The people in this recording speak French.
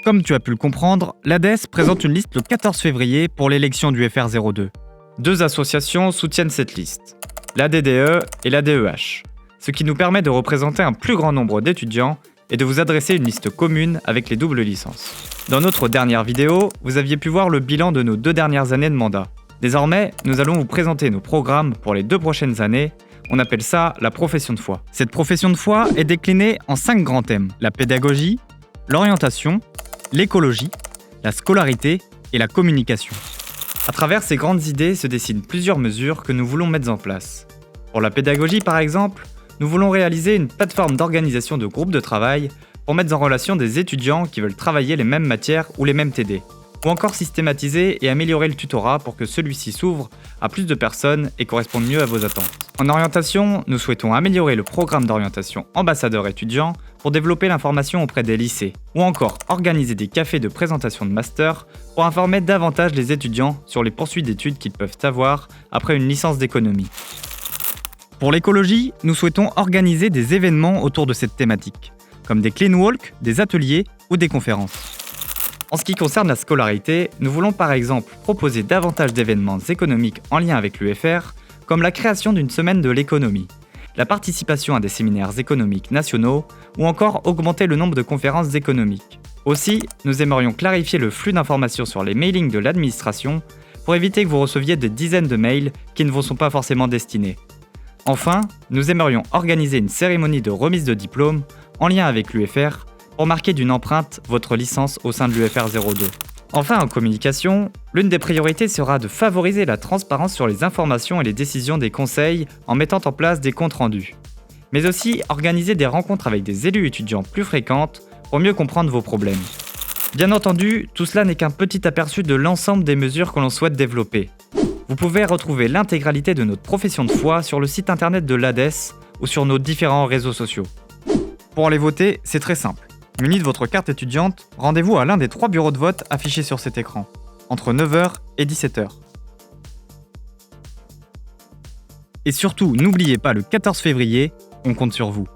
Comme tu as pu le comprendre, l'ADES présente une liste le 14 février pour l'élection du FR02. Deux associations soutiennent cette liste, l'ADDE et l'ADEH, ce qui nous permet de représenter un plus grand nombre d'étudiants et de vous adresser une liste commune avec les doubles licences. Dans notre dernière vidéo, vous aviez pu voir le bilan de nos 2 dernières années de mandat. Désormais, nous allons vous présenter nos programmes pour les 2 prochaines années. On appelle ça la profession de foi. Cette profession de foi est déclinée en 5 grands thèmes: la pédagogie, l'orientation, l'écologie, la scolarité et la communication. À travers ces grandes idées se dessinent plusieurs mesures que nous voulons mettre en place. Pour la pédagogie par exemple, nous voulons réaliser une plateforme d'organisation de groupes de travail pour mettre en relation des étudiants qui veulent travailler les mêmes matières ou les mêmes TD. Ou encore systématiser et améliorer le tutorat pour que celui-ci s'ouvre à plus de personnes et corresponde mieux à vos attentes. En orientation, nous souhaitons améliorer le programme d'orientation ambassadeur étudiant pour développer l'information auprès des lycées, ou encore organiser des cafés de présentation de master pour informer davantage les étudiants sur les poursuites d'études qu'ils peuvent avoir après une licence d'économie. Pour l'écologie, nous souhaitons organiser des événements autour de cette thématique, comme des clean walks, des ateliers ou des conférences. En ce qui concerne la scolarité, nous voulons par exemple proposer davantage d'événements économiques en lien avec l'UFR, comme la création d'une semaine de l'économie, la participation à des séminaires économiques nationaux ou encore augmenter le nombre de conférences économiques. Aussi, nous aimerions clarifier le flux d'informations sur les mailings de l'administration pour éviter que vous receviez des dizaines de mails qui ne vous sont pas forcément destinés. Enfin, nous aimerions organiser une cérémonie de remise de diplôme en lien avec l'UFR pour marquer d'une empreinte votre licence au sein de l'UFR02. Enfin, en communication, l'une des priorités sera de favoriser la transparence sur les informations et les décisions des conseils en mettant en place des comptes rendus. Mais aussi organiser des rencontres avec des élus étudiants plus fréquentes pour mieux comprendre vos problèmes. Bien entendu, tout cela n'est qu'un petit aperçu de l'ensemble des mesures que l'on souhaite développer. Vous pouvez retrouver l'intégralité de notre profession de foi sur le site internet de l'ADES ou sur nos différents réseaux sociaux. Pour aller voter, c'est très simple. Muni de votre carte étudiante, rendez-vous à l'un des 3 bureaux de vote affichés sur cet écran, entre 9h et 17h. Et surtout, n'oubliez pas le 14 février, on compte sur vous.